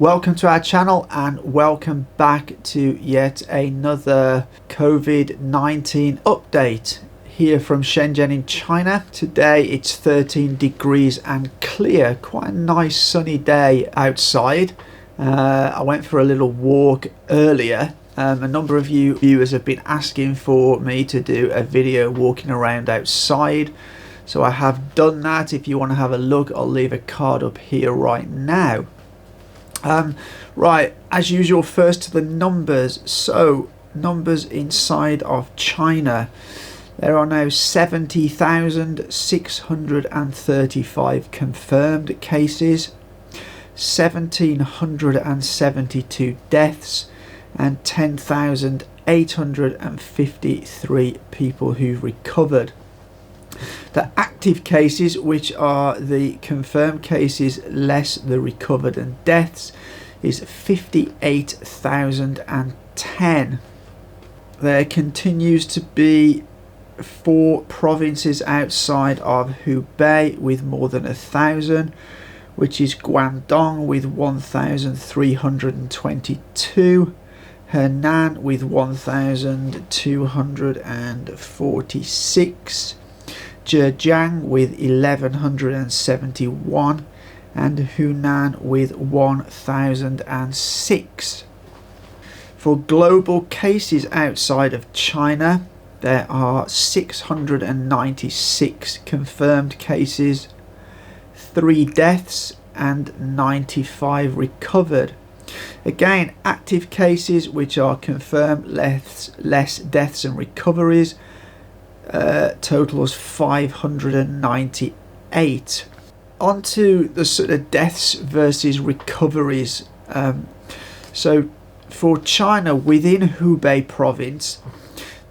Welcome to our channel and welcome back to yet another COVID-19 update here from Shenzhen in China. Today it's 13 degrees and clear, quite a nice sunny day outside. I went for a little walk earlier. A number of you viewers have been asking for me to do a video walking around outside, so I have done that. If you want to have a look, I'll leave a card up here right now. Right, as usual, first to the numbers. So numbers inside of China, there are now 70,635 confirmed cases, 1,772 deaths, and 10,853 people who've recovered. The active cases, which are the confirmed cases less the recovered and deaths, is 58,010. There continues to be 4 provinces outside of Hubei with more than 1,000, which is Guangdong with 1,322, Henan with 1,246, Zhejiang with 1,171, and Hunan with 1,006. For global cases outside of China, there are 696 confirmed cases, 3 deaths and 95 recovered. Again, active cases, which are confirmed less deaths and recoveries, totals 598. On to the sort of deaths versus recoveries. So for China, within Hubei province,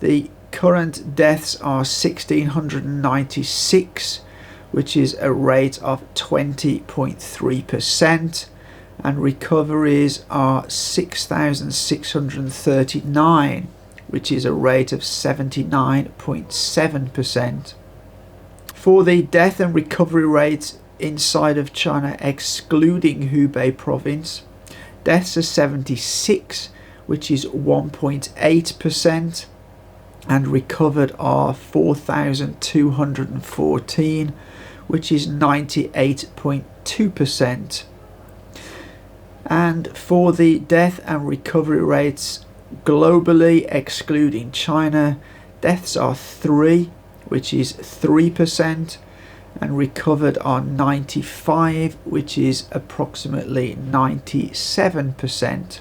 the current deaths are 1,696, which is a rate of 20.3%, and recoveries are 6,639, which is a rate of 79.7%. For the death and recovery rates inside of China, excluding Hubei province, deaths are 76, which is 1.8%, and recovered are 4,214, which is 98.2%. And for the death and recovery rates globally, excluding China, deaths are 3, which is 3%, and recovered are 95, which is approximately 97%.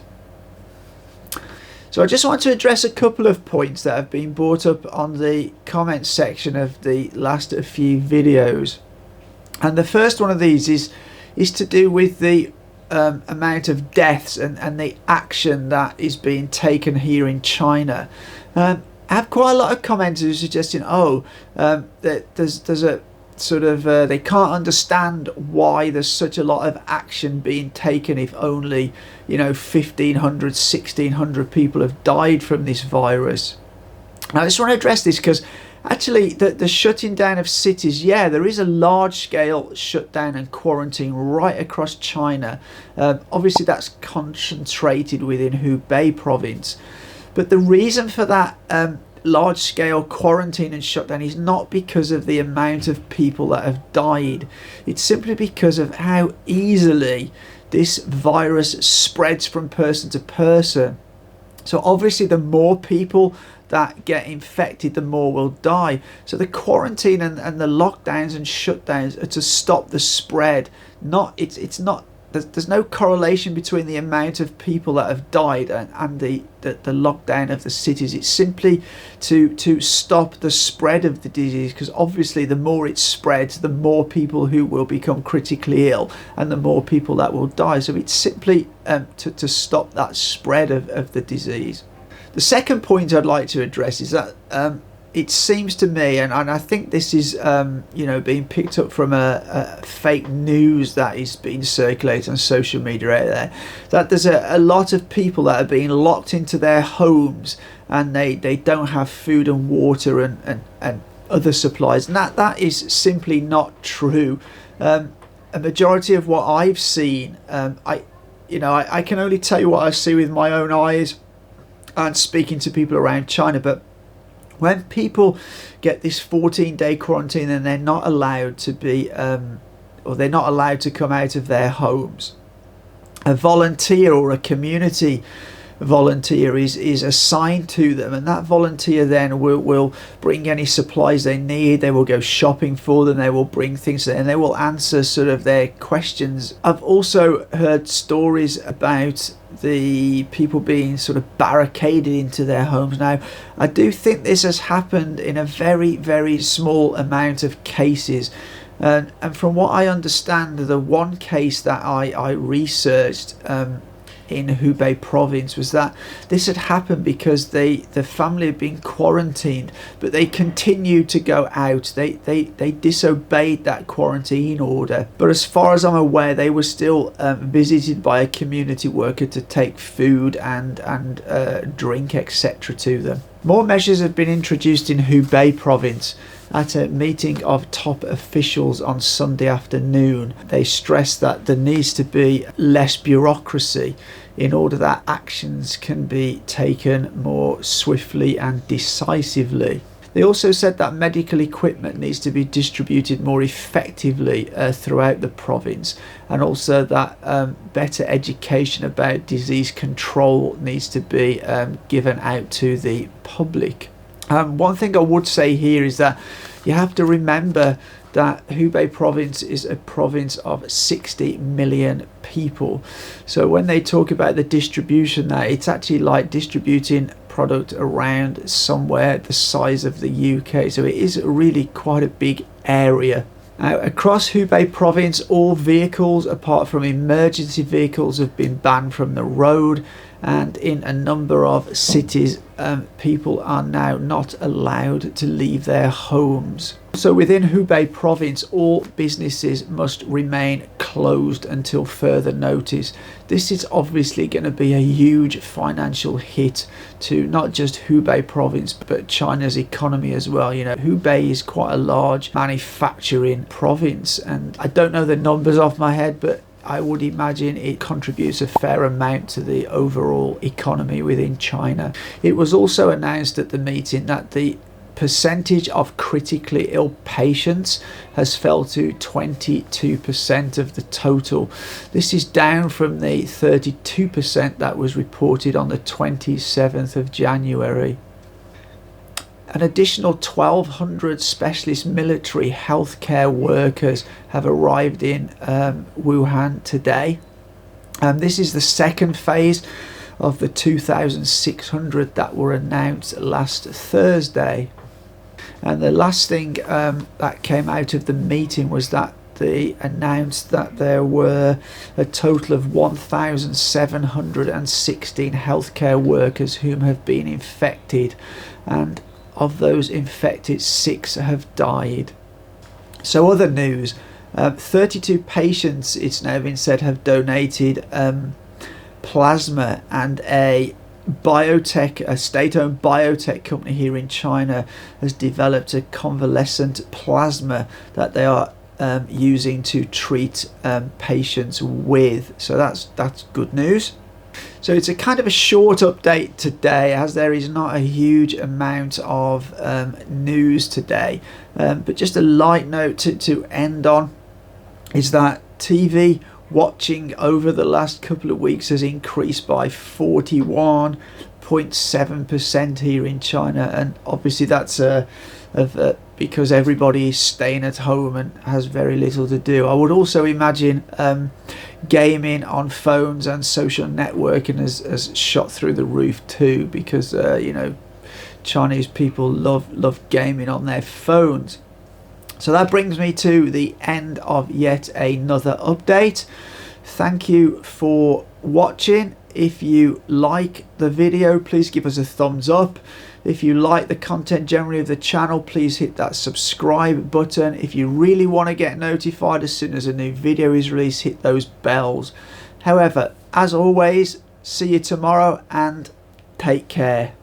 So I just want to address a couple of points that have been brought up on the comment section of the last few videos. And the first one of these is to do with the amount of deaths and the action that is being taken here in China. I have quite a lot of commenters suggesting, that there's a sort of they can't understand why there's such a lot of action being taken if only 1,500, 1,600 people have died from this virus. Now I just want to address this because actually the shutting down of cities, there is a large scale shutdown and quarantine right across China. Obviously that's concentrated within Hubei province, but the reason for that large scale quarantine and shutdown is not because of the amount of people that have died. It's simply because of how easily this virus spreads from person to person. So obviously the more people that get infected, the more will die. So the quarantine and the lockdowns and shutdowns are to stop the spread. There's no correlation between the amount of people that have died and the lockdown of the cities. It's simply to stop the spread of the disease, because obviously the more it spreads, the more people who will become critically ill and the more people that will die. So it's simply to stop that spread of the disease. The second point I'd like to address is that it seems to me, and I think this is being picked up from a fake news that is being circulated on social media out there, that there's a lot of people that are being locked into their homes and they don't have food and water and other supplies, and that is simply not true. A majority of what I've seen, you know, I can only tell you what I see with my own eyes and speaking to people around China. But when people get this 14-day quarantine and they're not allowed to be, or they're not allowed to come out of their homes, a volunteer or a community volunteer is assigned to them, and that volunteer then will bring any supplies they need. They will go shopping for them, they will bring things, and they will answer sort of their questions. I've also heard stories about the people being sort of barricaded into their homes. Now, I do think this has happened in a very, very small amount of cases. And from what I understand, the one case that I researched in Hubei province was that this had happened because the family had been quarantined, but they continued to go out. They disobeyed that quarantine order, but as far as I'm aware, they were still visited by a community worker to take food and drink, etc. to them. More measures have been introduced in Hubei province. At a meeting of top officials on Sunday afternoon, they stressed that there needs to be less bureaucracy in order that actions can be taken more swiftly and decisively. They also said that medical equipment needs to be distributed more effectively throughout the province, and also that better education about disease control needs to be given out to the public. One thing I would say here is that you have to remember that Hubei province is a province of 60 million people. So when they talk about the distribution there, it's actually like distributing product around somewhere the size of the UK. So it is really quite a big area. Now, across Hubei province, all vehicles apart from emergency vehicles have been banned from the road, and in a number of cities people are now not allowed to leave their homes. So within Hubei province, all businesses must remain closed until further notice. This is obviously going to be a huge financial hit to not just Hubei province but China's economy as well. You know, Hubei is quite a large manufacturing province, and I don't know the numbers off my head, but I would imagine it contributes a fair amount to the overall economy within China. It was also announced at the meeting that the percentage of critically ill patients has fell to 22% of the total. This is down from the 32% that was reported on the 27th of January. An additional 1,200 specialist military healthcare workers have arrived in Wuhan today. This is the second phase of the 2,600 that were announced last Thursday. And the last thing that came out of the meeting was that they announced that there were a total of 1,716 healthcare workers whom have been infected, and of those infected, 6 have died. So other news, 32 patients, it's now been said, have donated plasma, and a state-owned biotech company here in China has developed a convalescent plasma that they are using to treat patients with. So that's good news. So it's a kind of a short update today, as there is not a huge amount of news today, but just a light note to end on is that TV watching over the last couple of weeks has increased by 41.7% here in China, and obviously that's because everybody is staying at home and has very little to do. I would also imagine gaming on phones and social networking has shot through the roof too, because you know, Chinese people love gaming on their phones. So that brings me to the end of yet another update. Thank you for watching. If you like the video, please give us a thumbs up. If you like the content generally of the channel, please hit that subscribe button. If you really want to get notified as soon as a new video is released, hit those bells. However, as always, see you tomorrow and take care.